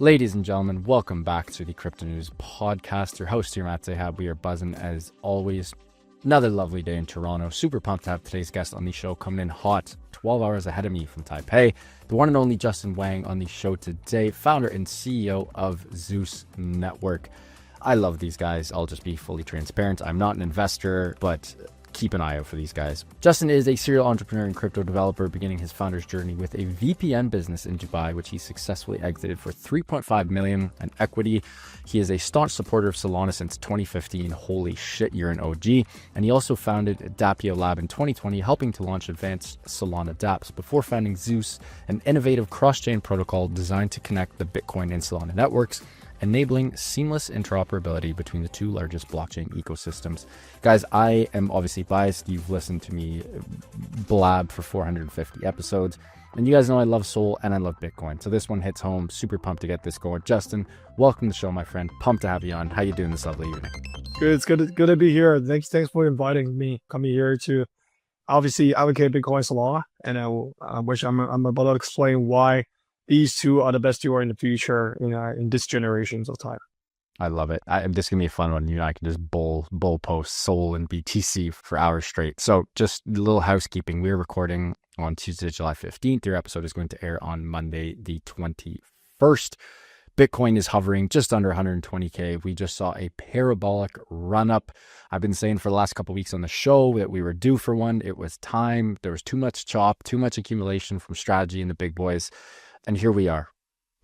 Ladies and gentlemen, welcome back to the Crypto News Podcast. Your host here, Matt Zahab. We are buzzing as always. Another lovely day in Toronto. Super pumped to have today's guest on the show, coming in hot, 12 hours ahead of me from Taipei. The one and only Justin Wang on the show today, founder and CEO of Zeus Network. I love these guys. I'll just be fully transparent. I'm not an investor, but keep an eye out for these guys. Justin is a serial entrepreneur and crypto developer, beginning his founder's journey with a VPN business in Dubai, which he successfully exited for $3.5 million in equity. He is a staunch supporter of Solana since 2015. Holy shit, you're an OG. And he also founded dAppio Lab in 2020, helping to launch advanced Solana dApps before founding Zeus, an innovative cross-chain protocol designed to connect the Bitcoin and Solana networks, enabling seamless interoperability between the two largest blockchain ecosystems. Guys, I am obviously biased. You've listened to me blab for 450 episodes, and you guys know I love Sol and I love Bitcoin. So this one hits home. Super pumped to get this going. Justin, welcome to the show, my friend. Pumped to have you on. How you doing this lovely evening? Good. It's good to be here. Thanks for inviting me. Coming here to obviously advocate Bitcoin Solana, and I'm about to explain why these two are the best duo in the future in this generations of time. I love it. This is going to be a fun one. You and I can just bull post Sol and BTC for hours straight. So just a little housekeeping. We're recording on Tuesday, July 15th. Your episode is going to air on Monday, the 21st. Bitcoin is hovering just under 120K. We just saw a parabolic run up. I've been saying for the last couple of weeks on the show that we were due for one. It was time. There was too much chop, too much accumulation from strategy and the big boys. And here we are.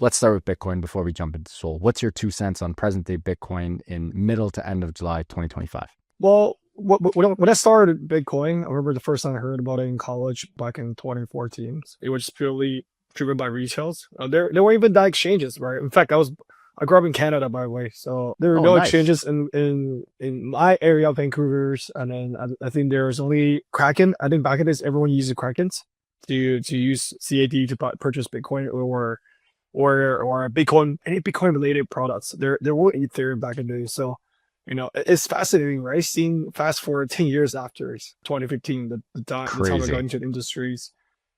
Let's start with Bitcoin before we jump into Sol. What's your 2 cents on present day Bitcoin in middle to end of July 2025? Well, when I started Bitcoin, I remember the first time I heard about it in college back in 2014. It was purely driven by retails. There weren't even that exchanges, right? In fact, I grew up in Canada, by the way, so there were no exchanges in my area of Vancouver's, and then I think there was only Kraken. I think back in this, everyone used Krakens to use CAD to purchase Bitcoin or Bitcoin, any Bitcoin related products. There were Ethereum back in the day. So, it's fascinating, right? Seeing fast forward 10 years after 2015, the time we got into the industries.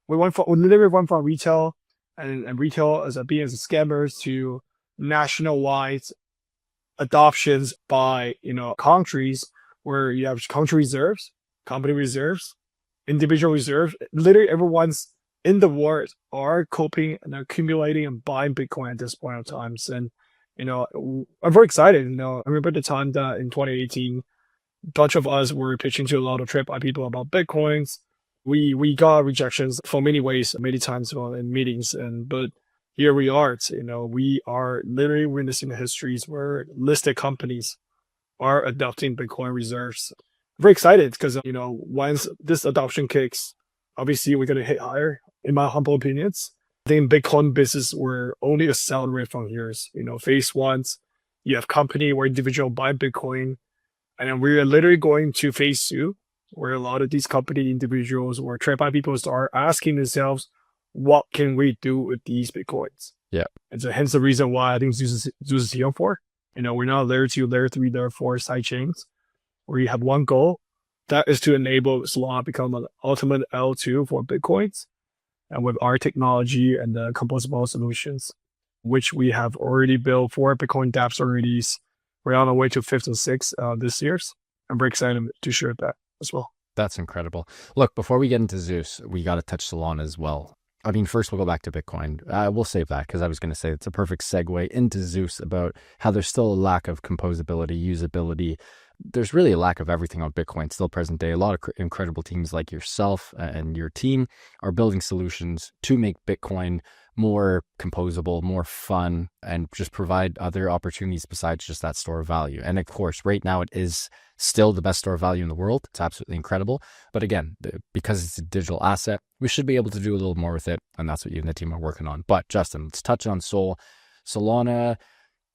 We literally went from retail and retail as being as scammers to nationwide adoptions by, countries where you have country reserves, company reserves, individual reserves. Literally everyone's in the world are coping and accumulating and buying Bitcoin at this point of times. And, I'm very excited. I remember the time that in 2018, a bunch of us were pitching to a lot of by people about Bitcoins. We got rejections for many ways, many times in meetings. But here we are. We are literally witnessing the histories where listed companies are adopting Bitcoin reserves. Very excited because once this adoption kicks, obviously we're going to hit higher. In my humble opinions, I think Bitcoin business will only accelerate from here. Phase one, you have company where individual buy Bitcoin, and then we're literally going to phase two, where a lot of these company individuals or TradFi people start asking themselves, what can we do with these Bitcoins? Yeah, and so hence the reason why I think Zeus is here for. We're not layer 2, layer 3, layer 4 side chains, where you have one goal, that is to enable Solana to become an ultimate L2 for Bitcoins. And with our technology and the composable solutions, which we have already built for Bitcoin dApps already, we're on our way to 5th and 6th this year. I'm very excited to share that as well. That's incredible. Look, before we get into Zeus, we got to touch Solana as well. I mean, first we'll go back to Bitcoin. We'll save that because I was going to say it's a perfect segue into Zeus about how there's still a lack of composability, usability. There's really a lack of everything on Bitcoin still present day. A lot of incredible teams like yourself and your team are building solutions to make Bitcoin more composable, more fun, and just provide other opportunities besides just that store of value. And of course, right now it is still the best store of value in the world. It's absolutely incredible. But again, because it's a digital asset, we should be able to do a little more with it. And that's what you and the team are working on. But Justin, let's touch on Sol. Solana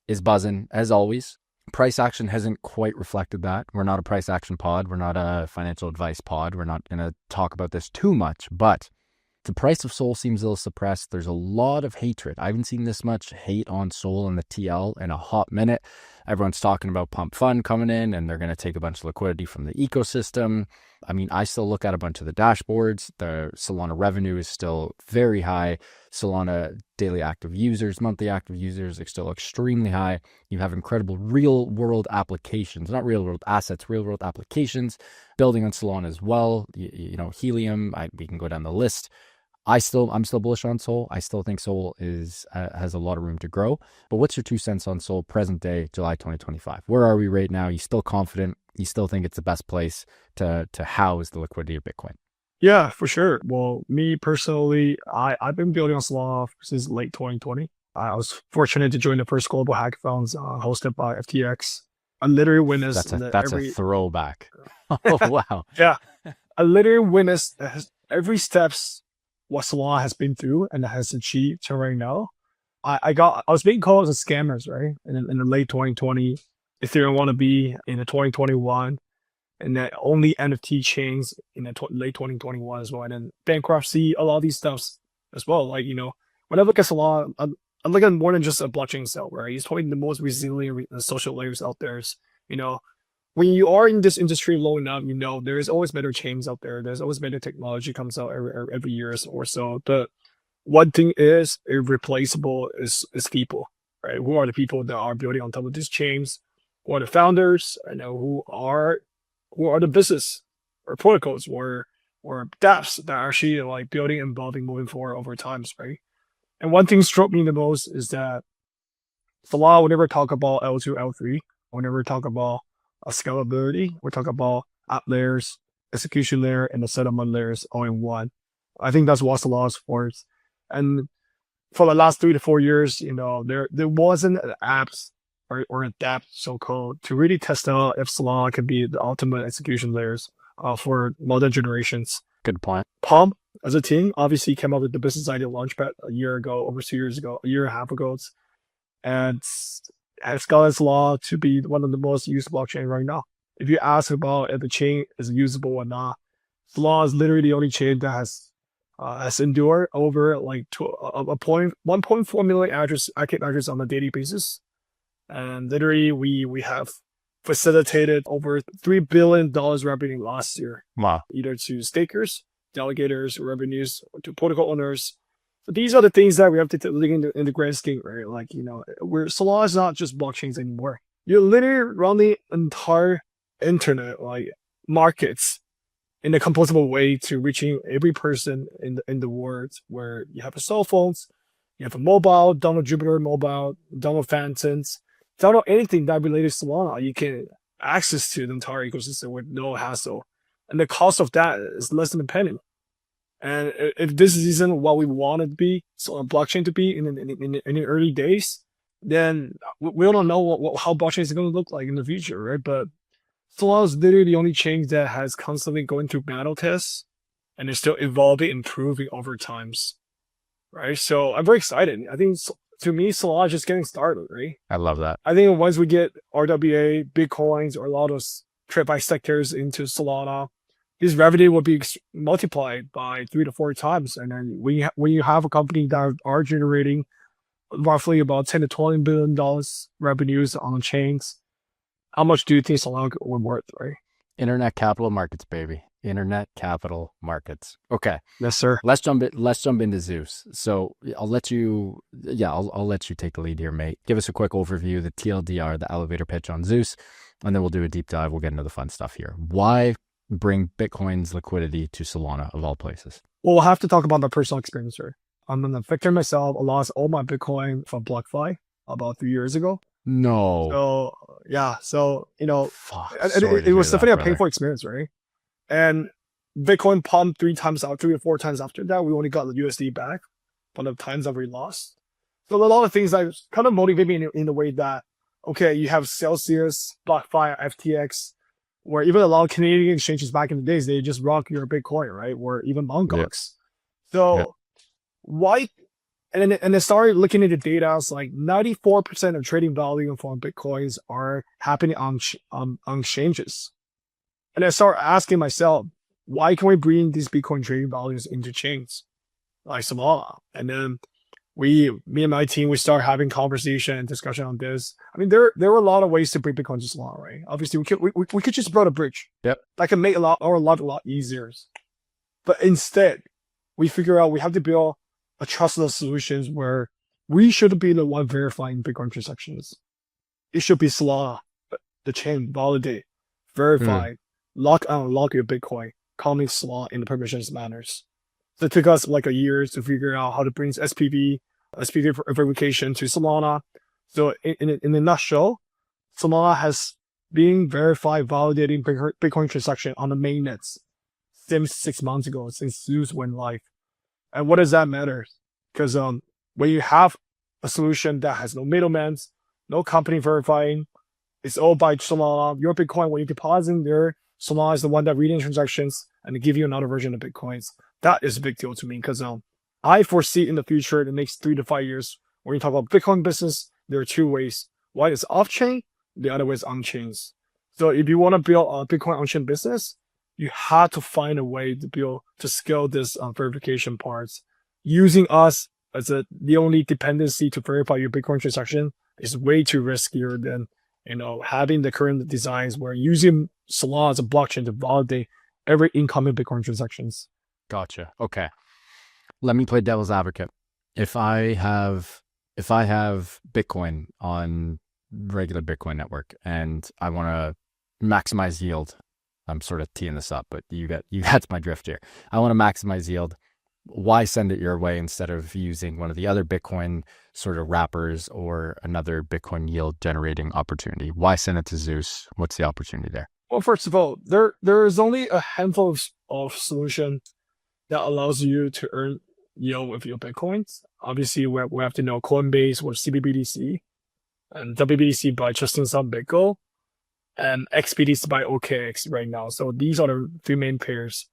is buzzing as always. Price action hasn't quite reflected that. We're not a price action pod. We're not a financial advice pod. We're not going to talk about this too much, but the price of Sol seems a little suppressed. There's a lot of hatred. I haven't seen this much hate on Sol and the TL in a hot minute. Everyone's talking about pump fund coming in and they're going to take a bunch of liquidity from the ecosystem. I mean, I still look at a bunch of the dashboards. The Solana revenue is still very high. Solana daily active users, monthly active users are still extremely high. You have incredible real world applications, not real world assets, real world applications building on Solana as well. You know, Helium, we can go down the list. I'm still bullish on Sol. I still think Sol has a lot of room to grow. But what's your 2 cents on Sol present day, July 2025? Where are we right now? You still confident? You still think it's the best place to house the liquidity of Bitcoin? Yeah, for sure. Well, me personally, I've been building on Solana since late 2020. I was fortunate to join the first global hackathons hosted by FTX. I literally witnessed That's a throwback. Oh wow. Yeah, I literally witnessed every steps what Solana has been through and has achieved to right now. I was being called as scammers, right? In the late 2020, Ethereum want to be in the 2021, and then only NFT chains in the late 2021 as well, and then bankruptcy, a lot of these stuffs as well. Like, you know, when I look at Solana, I look at more than just a blockchain itself, right? It's probably the most resilient social layers out there. You know, when you are in this industry long enough, you know, there's always better chains out there. There's always better technology comes out every year or so. But one thing is irreplaceable is people, right? Who are the people that are building on top of these chains? Who are the founders? I know who are the business or protocols or dApps that are actually like building and evolving moving forward over times, right? And one thing struck me the most is that Solana will never talk about L2, L3. We'll never talk about scalability. We'll talk about app layers, execution layer, and the settlement layers all in one. I think that's what Solana is for. And for the last 3 to 4 years, you know, there wasn't an apps or a dApp so-called to really test out if Solana can be the ultimate execution layers for modern generations. Good point. Pump as a team obviously came up with the business idea launchpad a year ago, over 2 years ago, a year and a half ago, and has got Solana to be one of the most used blockchain right now. If you ask about if the chain is usable or not, Solana is literally the only chain that has endured over like 1.4 million active addresses on a daily basis. And literally, we have facilitated over $3 billion revenue last year. Wow. Either to stakers, delegators, revenues, or to protocol owners. So these are the things that we have to look in the grand scheme, right? Like, you know, Solana is not just blockchains anymore. You're literally running the entire internet, like markets, in a composable way to reaching every person in the world, where you have a cell phones, you have a mobile, download Jupyter mobile, download Phantoms, download anything that related to Solana. You can access to the entire ecosystem with no hassle. And the cost of that is less than a penny. And if this isn't what we want it to be, so a blockchain to be in the early days, then we don't know how blockchain is going to look like in the future, right? But Solana is literally the only chain that has constantly going through battle tests and is still evolving, improving over times, right? So I'm very excited. I think to me, Solana is just getting started, right? I love that. I think once we get RWA, Bitcoins, or a lot of TradFi sectors into Solana, this revenue will be multiplied by 3 to 4 times. And then when you have a company that are generating roughly about $10 to $20 billion revenues on chains, how much do you think Solana would worth, right? Internet capital markets, baby. Internet capital markets. Okay. Yes, sir. Let's jump into Zeus. So I'll let you take the lead here, mate. Give us a quick overview, the TLDR, the elevator pitch on Zeus, and then we'll do a deep dive. We'll get into the fun stuff here. Why bring Bitcoin's liquidity to Solana of all places? Well, we'll have to talk about my personal experience here. I'm an victim myself. I lost all my Bitcoin from BlockFi about 3 years ago. No. So yeah. So, you know, it was definitely a painful experience, right? And Bitcoin pumped 3 to 4 times after that. We only got the USD back from the times that we lost. So a lot of things that kind of motivate me in the way that, okay, you have Celsius, BlockFi, FTX, where even a lot of Canadian exchanges back in the days, they just rock your Bitcoin, right? Or even Mt. Gox. So why? And then I started looking into data. It's like 94% of trading volume for Bitcoins are happening on exchanges. And I started asking myself, why can we bring these Bitcoin trading volumes into chains like Solana? And then me and my team, we start having conversation and discussion on this. I mean, there were a lot of ways to bring Bitcoin to Solana, right? Obviously, we could just build a bridge. Yep. That can make our life a lot easier. But instead, we figure out we have to build a trustless solutions where we shouldn't be the one verifying Bitcoin transactions. It should be Solana, the chain, validate, verify, lock and unlock your Bitcoin, calming Solana in the permissions manners. So it took us like a year to figure out how to bring SPV verification to Solana. So in a nutshell, Solana has been verified validating Bitcoin transaction on the mainnets since 6 months ago, since Zeus went live. And what does that matter? Because when you have a solution that has no middlemen, no company verifying, it's all by Solana. Your Bitcoin, when you deposit in there, Solana is the one that reading transactions and they give you another version of Bitcoins. That is a big deal to me because I foresee in the future, the next 3 to 5 years, when you talk about Bitcoin business, there are two ways. One is off-chain, the other way is on-chain. So if you want to build a Bitcoin on-chain business, you have to find a way to scale this verification parts. Using us as the only dependency to verify your Bitcoin transaction is way too riskier than having the current designs where using Solana as a blockchain to validate every incoming Bitcoin transactions. Gotcha. Okay. Let me play devil's advocate. If I have Bitcoin on regular Bitcoin network and I want to maximize yield, I'm sort of teeing this up, but you get my drift here. I want to maximize yield. Why send it your way instead of using one of the other Bitcoin sort of wrappers or another Bitcoin yield generating opportunity? Why send it to Zeus? What's the opportunity there? Well, first of all, there is only a handful of solutions that allows you to earn yield with your Bitcoins. Obviously, we have to know Coinbase or CBBTC, and WBTC by trusting some Bitcoin, and XBTC by OKX right now. So these are the three main pairs.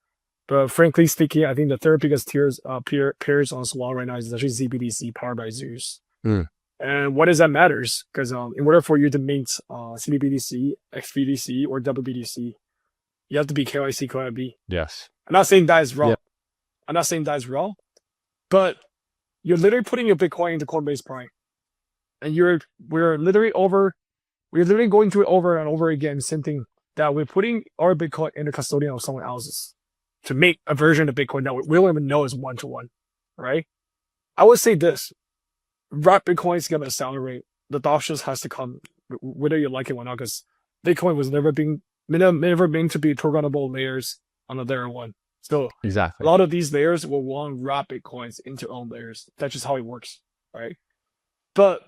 But frankly speaking, I think the third biggest pairs on Solana right now is actually ZBTC powered by Zeus. And what does that matters? Because in order for you to mint CBBTC, XBTC, or WBTC, you have to be KYC, KYB. Yes. I'm not saying that is wrong. Yep. I'm not saying that is wrong, but you're literally putting your Bitcoin into Coinbase Prime, and we're literally going through it over and over again, same thing, that we're putting our Bitcoin in the custodian of someone else's to make a version of Bitcoin that we don't even know is one-to-one, right? I would say this: wrap Bitcoin is gonna accelerate. The adoption has to come, whether you like it or not, because Bitcoin was never meant to be programmable layers on the layer one. So exactly, a lot of these layers will want to wrap Bitcoins into own layers. That's just how it works, right? But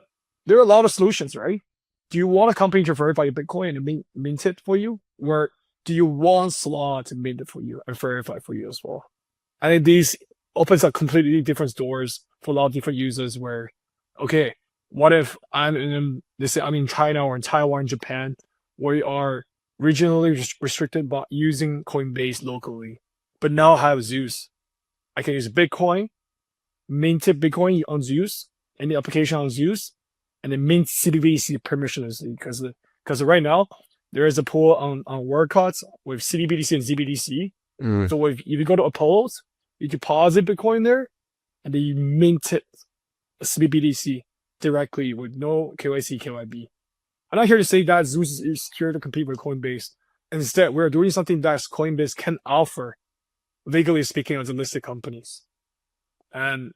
there are a lot of solutions, right? Do you want a company to verify your Bitcoin and mint it for you? Or do you want Solana to mint it for you and verify for you as well? I think these opens up completely different doors for a lot of different users where, okay, what if I'm in China or in Taiwan, Japan, where you are regionally restricted by using Coinbase locally, but now I have Zeus. I can use Bitcoin, mint Bitcoin on Zeus, any application on Zeus, and then mint CBBTC permissionlessly, because right now there is a pool on WorldCards with CBBTC and ZBTC. So if you go to Apollo's, you deposit Bitcoin there, and then you mint it CBBTC directly with no KYC, KYB. I'm not here to say that Zeus is here to compete with Coinbase. Instead, we're doing something that Coinbase can offer, legally speaking, as a listed companies. And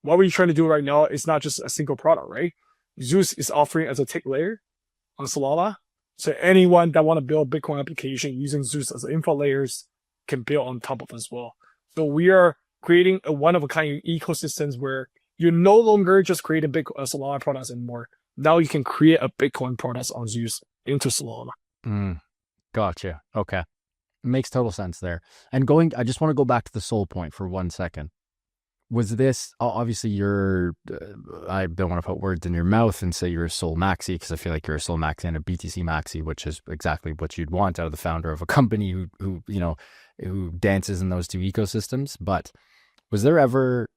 what we're trying to do right now is not just a single product, right? Zeus is offering as a tech layer on Solana. So anyone that want to build Bitcoin application using Zeus as info layers can build on top of as well. So we are creating a one-of-a-kind ecosystems where you're no longer just creating Solana products anymore. Now you can create a Bitcoin product on Zeus into Solana. Gotcha. Okay. Makes total sense there. And I just want to go back to the SOL point for 1 second. Was this, obviously I don't want to put words in your mouth and say you're a SOL maxi, because I feel like you're a SOL maxi and a BTC maxi, which is exactly what you'd want out of the founder of a company who dances in those two ecosystems. But was there ever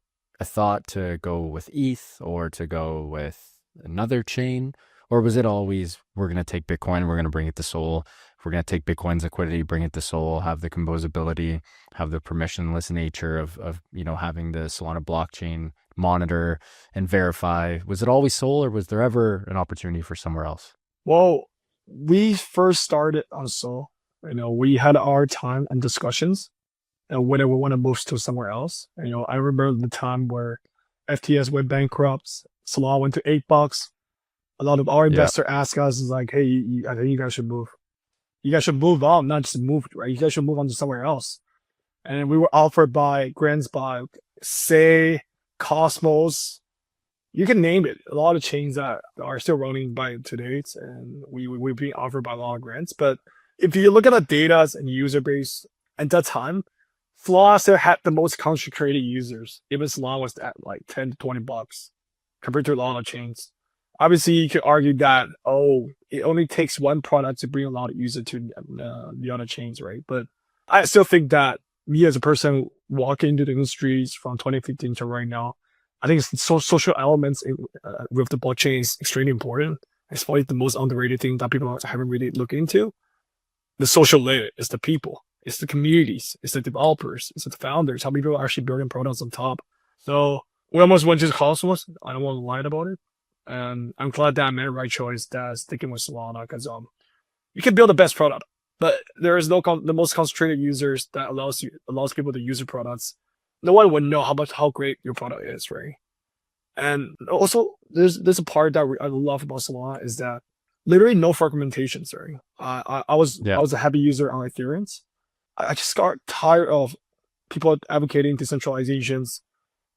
a thought to go with ETH or to go with another chain? Or was it always, we're going to take Bitcoin and we're going to bring it to SOL? We're going to take Bitcoin's liquidity, bring it to SOL, have the composability, have the permissionless nature of having the Solana blockchain monitor and verify. Was it always SOL, or was there ever an opportunity for somewhere else? Well, we first started on SOL. We had our time and discussions, whether we want to move to somewhere else. I remember the time where FTS went bankrupt, Solana went to $8. A lot of our Yeah. investor asked us, is like, hey, I think you guys should move. You guys should move on, not just move, right? You guys should move on to somewhere else. And we were offered by grants by Say, Cosmos. You can name it. A lot of chains that are still running by to date, and we're being offered by a lot of grants. But if you look at the data and user base at that time, Solana still had the most concentrated users. Even Solana was at like $10 to $20 compared to a lot of chains. Obviously, you could argue that, it only takes one product to bring a lot of users to the other chains, right? But I still think that me as a person walking into the industries from 2015 to right now, I think social elements with the blockchain is extremely important. It's probably the most underrated thing that people haven't really looked into. The social layer is the people, it's the communities, it's the developers, it's the founders, how people are actually building products on top. So we almost went to the Cosmos. I don't want to lie about it. And I'm glad that I made the right choice that sticking with Solana, because you can build the best product, but there is the most concentrated users that allows people to use your products. No one would know how great your product is, right? And also, there's a part that I love about Solana is that literally no fragmentations, right? I was a heavy user on Ethereum. I just got tired of people advocating decentralizations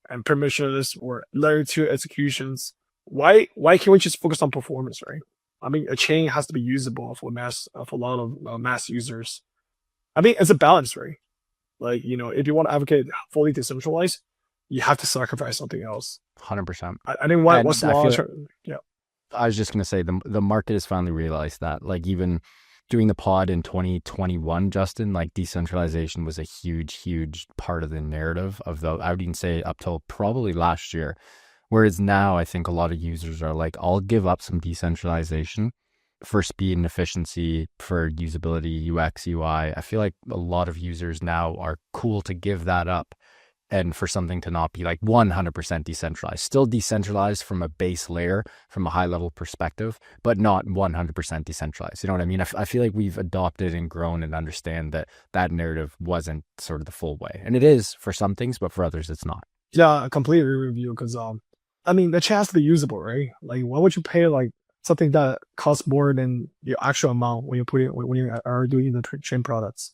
and permissionless or layer 2 executions. Why can't we just focus on performance, right? I mean, a chain has to be usable for a lot of mass users. I mean, it's a balance, right? Like, if you want to advocate fully decentralized, you have to sacrifice something else. 100%. I think what's law? Yeah. I was just going to say the market has finally realized that, like, even doing the pod in 2021, Justin, like, decentralization was a huge part of the narrative of I would even say up till probably last year. Whereas now I think a lot of users are like, I'll give up some decentralization for speed and efficiency, for usability, UX, UI. I feel like a lot of users now are cool to give that up, and for something to not be like 100% decentralized. Still decentralized from a base layer, from a high level perspective, but not 100% decentralized. You know what I mean? I feel like we've adopted and grown and understand that narrative wasn't sort of the full way. And it is for some things, but for others, it's not. Yeah, I completely agree with you, because I mean, the chain has to be usable, right? Like, why would you pay like something that costs more than your actual amount when you are doing the chain products?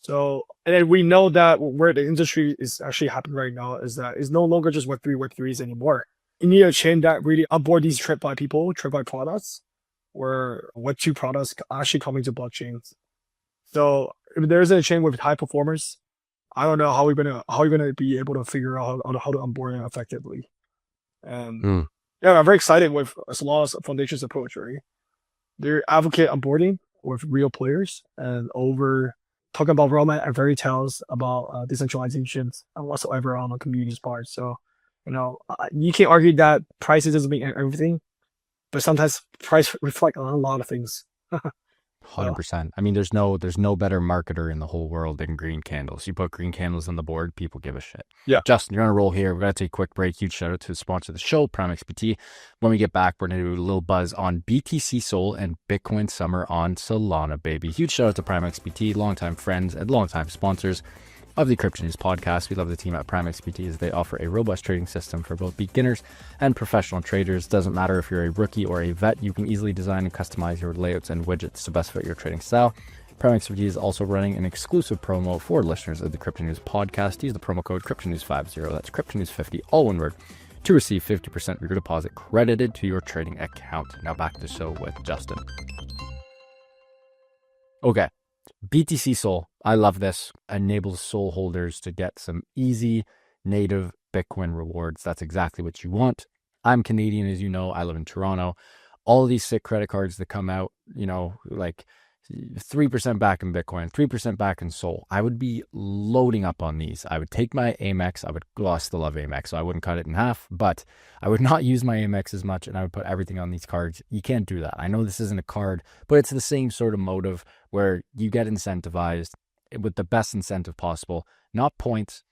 So, and then we know that where the industry is actually happening right now is that it's no longer just Web3s anymore. You need a chain that really onboard these TradFi people, TradFi products, where Web2 products actually coming to blockchains. So if there's a chain with high performers, I don't know how we're gonna be able to figure out how to onboard it effectively. And yeah, I'm very excited with Solana's Foundation's approach, right? They advocate onboarding with real players and over talking about roadmap and fairy tales about decentralizations and whatsoever on the community's part. So, you can argue that prices doesn't mean everything, but sometimes price reflect on a lot of things. 100%. I mean, there's no better marketer in the whole world than green candles. You put green candles on the board, people give a shit. Yeah. Justin, you're on a roll here. We're going to take a quick break. Huge shout out to the sponsor of the show, PrimeXBT. When we get back, we're going to do a little buzz on BTC-SOL and Bitcoin Summer on Solana, baby. Huge shout out to PrimeXBT, longtime friends and longtime sponsors of the Crypto News podcast. We love the team at PrimeXBT as they offer a robust trading system for both beginners and professional traders. Doesn't matter if you're a rookie or a vet, you can easily design and customize your layouts and widgets to best fit your trading style. PrimeXBT is also running an exclusive promo for listeners of the Crypto News podcast. Use the promo code CryptoNews50, that's CryptoNews50, all one word, to receive 50% of your deposit credited to your trading account. Now back to the show with Justin. Okay. BTC-SOL, I love this, enables SOL holders to get some easy native Bitcoin rewards. That's exactly what you want. I'm Canadian, as you know. I live in Toronto. All of these sick credit cards that come out, like 3% back in Bitcoin, 3% back in SOL. I would be loading up on these. I would take my Amex. I still love Amex, so I wouldn't cut it in half, but I would not use my Amex as much, and I would put everything on these cards. You can't do that. I know this isn't a card, but it's the same sort of motive where you get incentivized with the best incentive possible, not points,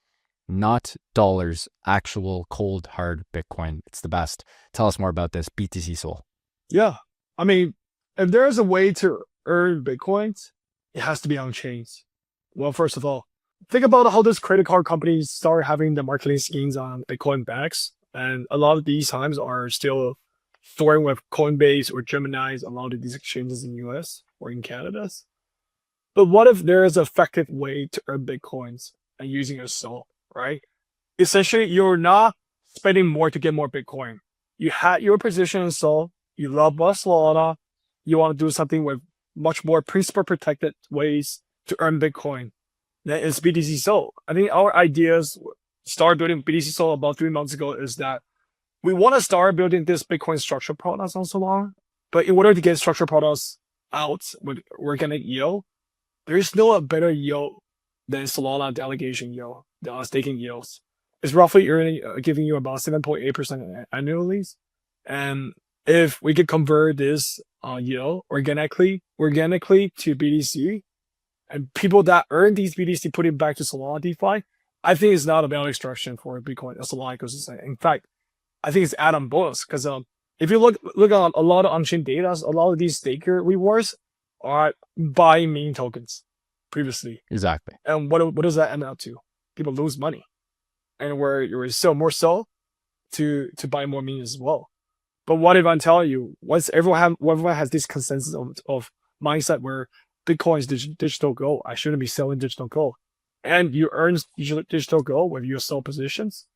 not dollars, actual cold, hard Bitcoin. It's the best. Tell us more about this, BTC-SOL. Yeah. I mean, if there is a way to earn Bitcoins, it has to be on chains. Well, first of all, think about how those credit card companies start having the marketing schemes on Bitcoin backs. And a lot of these times are still storing with Coinbase or Gemini's, a lot of these exchanges in US or in Canada. But what if there is an effective way to earn Bitcoins and using a SOL, right? Essentially, you're not spending more to get more Bitcoin. You had your position in SOL, you love Solana, you want to do something with much more principal protected ways to earn Bitcoin. That is BTC-SOL. I think our ideas start building BTC-SOL about 3 months ago is that we want to start building this Bitcoin structured products on Solana, but in order to get structured products out with organic yield, there is no better yield than Solana delegation yield, the staking yields. It's roughly giving you about 7.8% annually. And if we could convert this yield organically to BTC, and people that earn these BTC put it back to Solana DeFi, I think it's not a value extraction for Bitcoin a Solana ecosystem. In fact, I think it's add-on bonus because if you look at a lot of on-chain data, a lot of these staker rewards are buying meme tokens previously. Exactly. And what does that end up to? People lose money, and where you sell more SOL to buy more memes as well. But what if I tell you, once everyone has this consensus of mindset where Bitcoin is digital gold, I shouldn't be selling digital gold, and you earn digital gold with your SOL positions,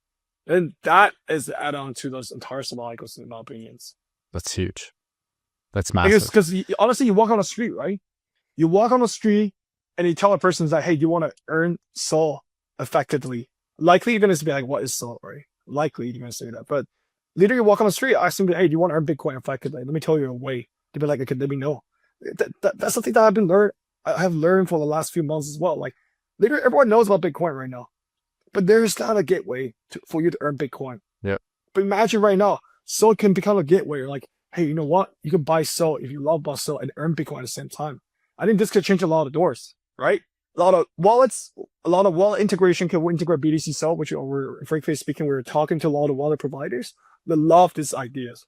then that is the add-on to those entire Solana ecosystem, in my opinions. That's huge. That's massive. Because honestly, you walk on the street, right? You walk on the street and you tell a person that, hey, do you want to earn SOL effectively? Likely you're going to be like, what is SOL, right? Likely you're going to say that. But literally you walk on the street, ask them, hey, do you want to earn Bitcoin effectively? Let me tell you a way. They'd be like, okay, let me know. That's something that I have learned for the last few months as well. Like, literally everyone knows about Bitcoin right now, but there's not a gateway for you to earn Bitcoin. Yeah. But imagine right now, SOL can become a gateway. You're like, hey, you know what? You can buy SOL if you love SOL and earn Bitcoin at the same time. I think this could change a lot of doors, right? A lot of wallet integration can integrate BTC-SOL, which frankly speaking, we're talking to a lot of wallet providers that love these ideas.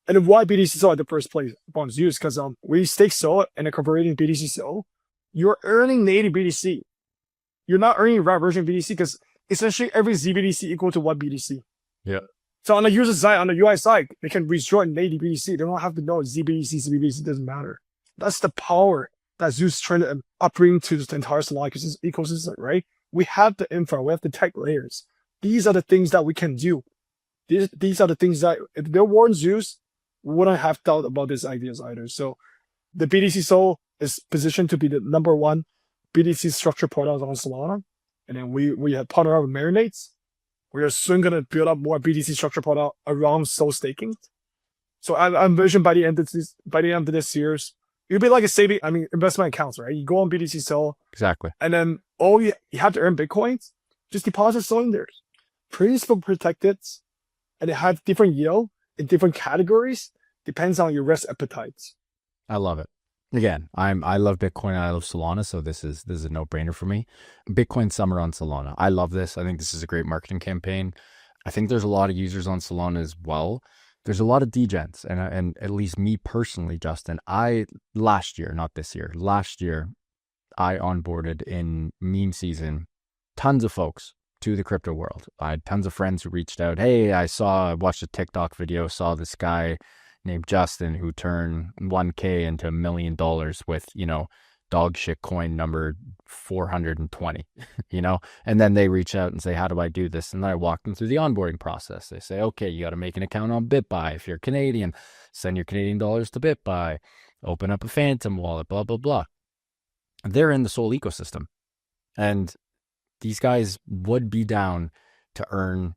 And why BTC-SOL at the first place upon Zeus? Because when you stake SOL and converting BTC-SOL, you're earning native BTC. You're not earning wrap version BTC because essentially every ZBTC equal to one BTC. Yeah. So on the user side, on the UI side, they can withdraw native BTC. They don't have to know ZBTC, doesn't matter. That's the power that Zeus trying to bring to the entire Solana ecosystem, right? We have the infra, we have the tech layers. These are the things that we can do. These are the things that if there weren't Zeus, we wouldn't have thought about these ideas either. So the BTC-SOL is positioned to be the number one BTC structured product on Solana. And then we have partnered up with Marinates. We are soon going to build up more BTC structured product around SOL staking. So I envision by the end of this year, it'll be like a investment accounts, right? You go on BTC-SOL. Exactly. And then all you have to earn Bitcoins, just deposit SOL in there. Principal protected, and they have different yield in different categories, depends on your risk appetites. I love it. Again, I love Bitcoin and I love Solana, so this is a no-brainer for me. Bitcoin summer on Solana. I love this. I think this is a great marketing campaign. I think there's a lot of users on Solana as well. There's a lot of degens, and at least me personally, Justin, last year, not this year, last year, I onboarded in meme season tons of folks to the crypto world. I had tons of friends who reached out. Hey, I watched a TikTok video, saw this guy named Justin who turned 1K into $1 million with, dog shit coin number 420, and then they reach out and say, how do I do this? And then I walk them through the onboarding process. They say, okay, you got to make an account on BitBuy. If you're Canadian, send your Canadian dollars to BitBuy, open up a Phantom wallet, blah, blah, blah. They're in the SOL ecosystem. And these guys would be down to earn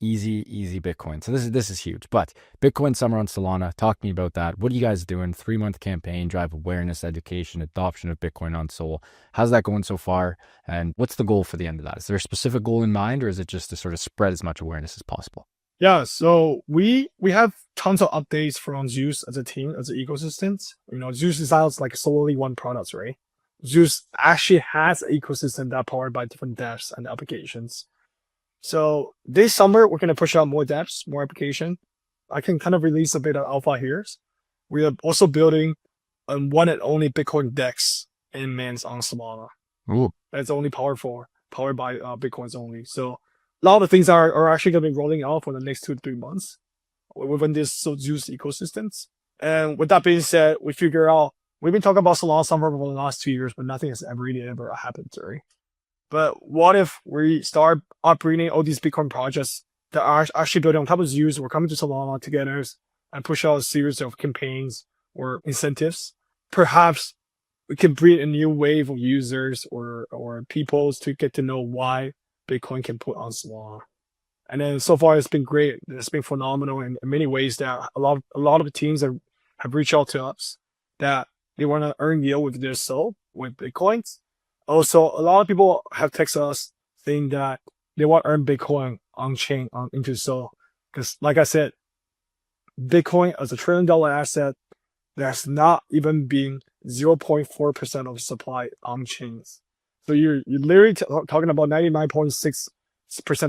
easy Bitcoin. So this is huge. But Bitcoin summer on Solana, talk to me about that. What are you guys doing? 3-month campaign, drive awareness, education, adoption of Bitcoin on SOL. How's that going so far? And what's the goal for the end of that? Is there a specific goal in mind, or is it just to sort of spread as much awareness as possible? Yeah, so we have tons of updates from Zeus as a team, as an ecosystem. Zeus is out like solely one product, right? Zeus actually has an ecosystem that powered by different dApps and applications. So this summer, we're going to push out more dApps, more application. I can kind of release a bit of alpha here. We are also building one and only Bitcoin DEX in Mans on Solana. Ooh. that's only powered by Bitcoins only. So a lot of things are actually going to be rolling out for the next 2 to 3 months within this Zeus ecosystems. And with that being said, we figure out we've been talking about Solana Summer for the last 2 years, but nothing has ever happened, right? But what if we start operating all these Bitcoin projects that are actually building on top of Zeus? We're coming to Solana together and push out a series of campaigns or incentives. Perhaps we can bring a new wave of users or people to get to know why Bitcoin can put on Solana. And then so far it's been great. It's been phenomenal in many ways that a lot of the teams have reached out to us that they want to earn yield with their SOL, with Bitcoins. Also, a lot of people have texted us saying that they want to earn Bitcoin on chain into SOL. Because like I said, Bitcoin as a $1 trillion asset, that's not even being 0.4% of supply on chains. So you're literally talking about 99.6%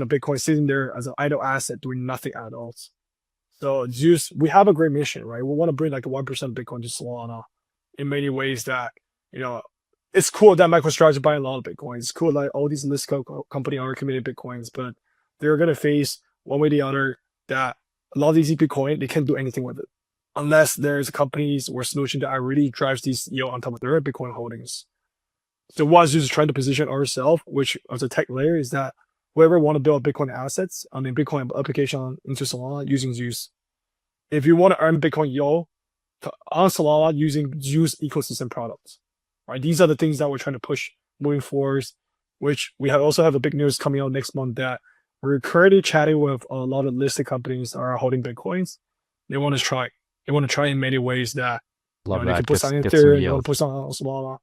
of Bitcoin sitting there as an idle asset doing nothing at all. So Zeus, we have a great mission, right? We want to bring like the 1% of Bitcoin to Solana in many ways that, it's cool that MicroStrategy is buying a lot of Bitcoin. It's cool that all these list companies are committed Bitcoins, but they're going to face one way or the other that a lot of these Bitcoin, they can't do anything with it. Unless there's companies or solution that really drives these yield on top of their Bitcoin holdings. So what Zeus is trying to position ourselves, which as a tech layer, is that whoever want to build Bitcoin assets, Bitcoin application into Solana using Zeus. If you want to earn Bitcoin yield on Solana using Zeus ecosystem products, right? These are the things that we're trying to push moving forward, which we also have a big news coming out next month that we're currently chatting with a lot of listed companies that are holding Bitcoins. They want to try. They want to try in many ways that they can put some Ethereum, they want to put some on Solana.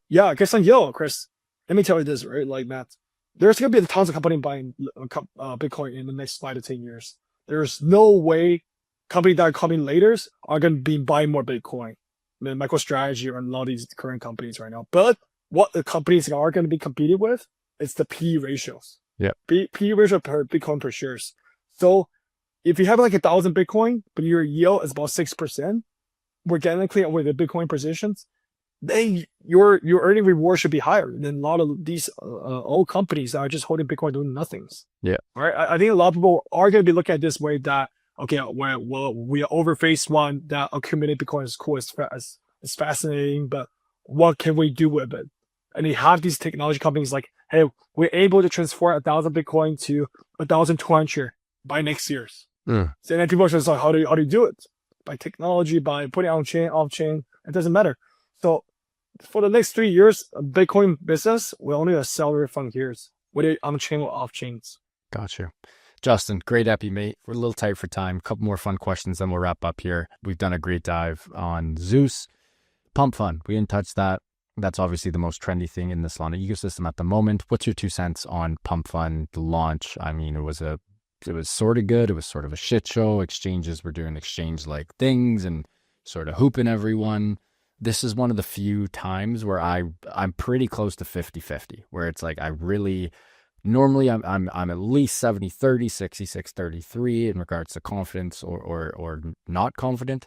Yeah, get some yield, Chris. Let me tell you this, right? Like Matt, there's gonna be tons of companies buying Bitcoin in the next 5 to 10 years. There's no way companies that are coming later are gonna be buying more Bitcoin. MicroStrategy and a lot of these current companies right now. But what the companies are going to be competing with is the P ratios. Yeah. P ratio per Bitcoin per shares. So if you have like 1,000 Bitcoin, but your yield is about 6%, organically with the Bitcoin positions, then your earning reward should be higher than a lot of these old companies that are just holding Bitcoin doing nothings. Yeah. Right. I think a lot of people are going to be looking at this way that, okay, well, we are over phase one that accumulated Bitcoin is cool, it's fascinating, but what can we do with it? And you have these technology companies like, hey, we're able to transfer 1,000 Bitcoin to 1,200 by next year. So then people are just like, how do you do it? By technology, by putting on chain, off chain, it doesn't matter. So for the next 3 years, Bitcoin business will only accelerate from here, whether on chain or off chains. Gotcha. Justin, great epi, mate. We're a little tight for time. A couple more fun questions, then we'll wrap up here. We've done a great dive on Zeus. Pump Fund, we didn't touch that. That's obviously the most trendy thing in the Solana ecosystem at the moment. What's your 2 cents on Pump Fund, the launch? I mean, it was sort of good. It was sort of a shit show. Exchanges were doing exchange-like things and sort of hooping everyone. This is one of the few times where I'm pretty close to 50-50, where it's like normally I'm at least 70-30, 66-33 in regards to confidence or not confident.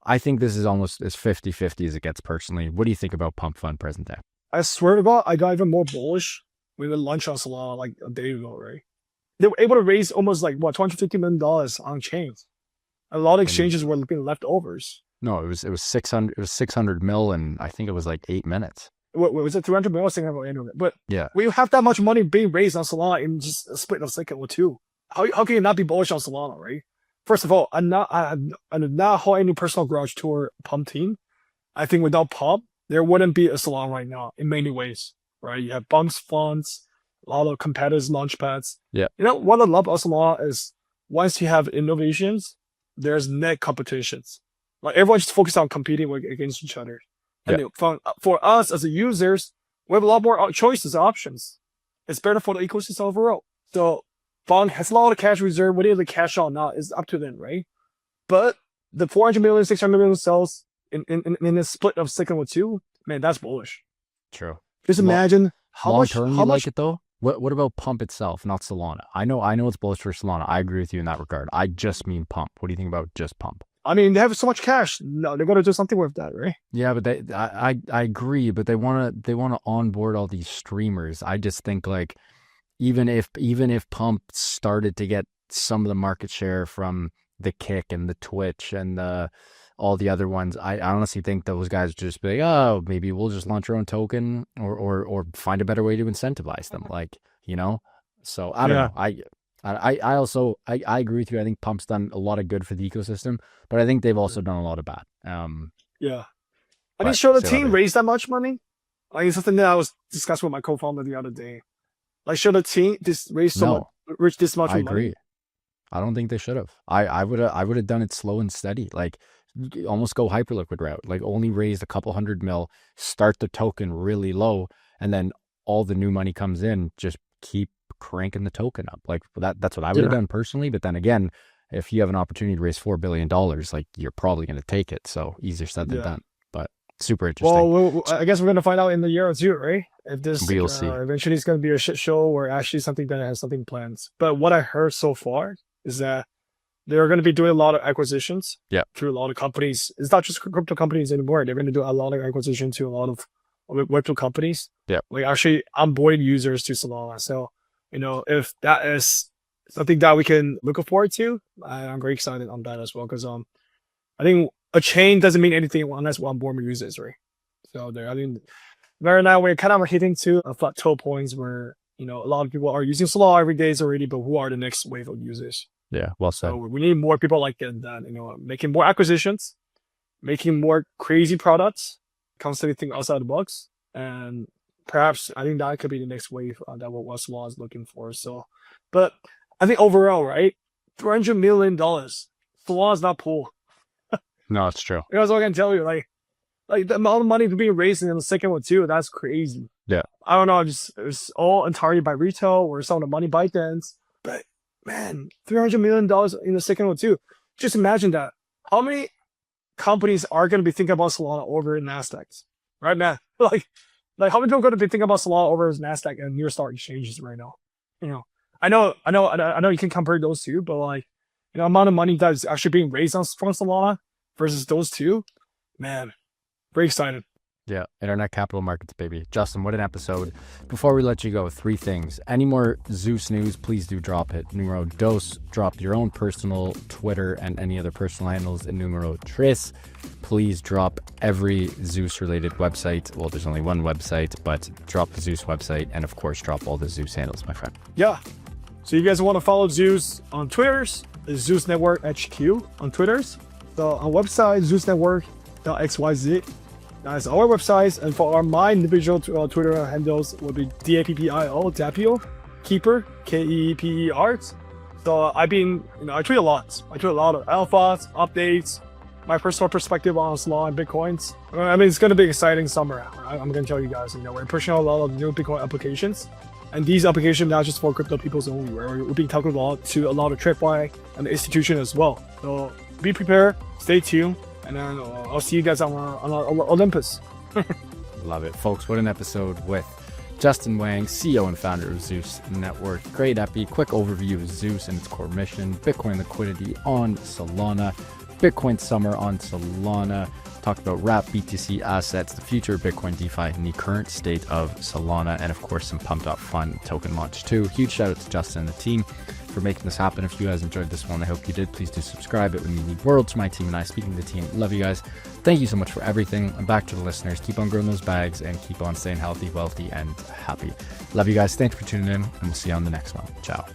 I think this is almost as 50-50 as it gets personally. What do you think about Pump Fund present day? I swear to God, I got even more bullish when we launched on Solana like a day ago, right? They were able to raise almost like $250 million on chains. A lot of exchanges were looking leftovers. No, it was 600 mil, and I think it was like 8 minutes. What was it? 300 million? Anyway, but yeah, we have that much money being raised on Solana in just a split of a second or two. How can you not be bullish on Solana, right? First of all, I do not hold any personal grudge toward Pump team. I think without Pump, there wouldn't be a Solana right now in many ways, right? You have Pump's funds, a lot of competitors, launchpads. Yeah. You know what I love about Solana is once you have innovations, there's net competitions. Like everyone's just focused on competing against each other. And for us as users, we have a lot more choices, options. It's better for the ecosystem overall. So Fund has a lot of cash reserve. Whether they cash out or not is up to them, right? But the 400 million, 600 million cells in a split of second or two, man, that's bullish. True. Just imagine how much. Long term, you like it though? What about Pump itself, not Solana? I know it's bullish for Solana. I agree with you in that regard. I just mean Pump. What do you think about just Pump? I mean, they have so much cash. No, they're gonna do something with that, right? Yeah, but I agree, but they wanna onboard all these streamers. I just think like even if Pump started to get some of the market share from the Kick and the Twitch and all the other ones, I honestly think those guys would just be like, oh, maybe we'll just launch our own token or find a better way to incentivize them, like, So I don't know. I also agree with you. I think Pump's done a lot of good for the ecosystem, but I think they've also done a lot of bad. Yeah. I mean, should the team raise that much money? Like, it's something that I was discussing with my co-founder the other day. Like, should the team raise this much I money? agree. I don't think they should have. I would have done it slow and steady. Like, almost go Hyperliquid route. Like, only raise a couple $100 million, start the token really low, and then all the new money comes in, just keep cranking the token up. Like, that's what I would have done personally. But then again, if you have an opportunity to raise $4 billion, like, you're probably going to take it. So easier said than done. But super interesting. Well, I guess we're going to find out in the year or two, right? If this we'll see. Eventually it's going to be a shit show or actually something that has something planned. But what I heard so far is that they're going to be doing a lot of acquisitions through a lot of companies. It's not just crypto companies anymore. They're going to do a lot of acquisition to a lot of Web2 companies. Yeah. Like, actually onboarding users to Solana. So, if that is something that we can look forward to, I'm very excited on that as well. Because I think a chain doesn't mean anything unless we onboard more users, right? So I mean, right now we're kind of hitting to a plateau points where, a lot of people are using Solana every day already, but who are the next wave of users? Yeah, well said. So we need more people like that, making more acquisitions, making more crazy products, constantly think outside the box, and perhaps I think that could be the next wave that what Solana is looking for. So, but I think overall, right, $300 million, Solana is not poor. No, it's true. That's all I can tell you. Like the amount of money to be raised in the second one too, that's crazy. Yeah. I don't know, it's all entirely by retail or some of the money ByteDance. But man, $300 million in the second one too. Just imagine that. How many companies are going to be thinking about Solana over Nasdaq right now? Like how many people are going to be thinking about Solana over Nasdaq and New Stock exchanges right now? I know you can compare those two, but like, amount of money that is actually being raised from Solana versus those two, man, very excited. Yeah, internet capital markets, baby. Justin, what an episode. Before we let you go, 3 things. Any more Zeus news, please do drop it. Numero dos, drop your own personal Twitter and any other personal handles. And numero tres, please drop every Zeus-related website. Well, there's only one website, but drop the Zeus website. And, of course, drop all the Zeus handles, my friend. Yeah. So you guys want to follow Zeus on Twitters, the Zeus Network HQ on Twitters. So on website, zeusnetwork.xyz. That's our websites, and for my individual Twitter handles will be dAppio, Keeper, Keeper. So I tweet a lot. I tweet a lot of alphas, updates, my personal perspective on Solana and Bitcoins. I mean, it's going to be an exciting summer. I'm going to tell you guys, we're pushing out a lot of new Bitcoin applications. And these applications not just for crypto peoples only, where we'll be talking to a lot of TripWire and the institution as well. So be prepared, stay tuned. And then I'll see you guys on Olympus. Love it. Folks, what an episode with Justin Wang, CEO and founder of Zeus Network. Great epi, quick overview of Zeus and its core mission, Bitcoin liquidity on Solana, Bitcoin summer on Solana, talked about wrap BTC assets, the future of Bitcoin DeFi, and the current state of Solana, and of course some pumped up fun token launch too. Huge shout out to Justin and the team for making this happen. If you guys enjoyed this one, I hope you did. Please do subscribe. It would mean the world to my team and I. Speaking to the team, love you guys. Thank you so much for everything. And back to the listeners, keep on growing those bags and keep on staying healthy, wealthy, and happy. Love you guys. Thanks for tuning in, and we'll see you on the next one. Ciao.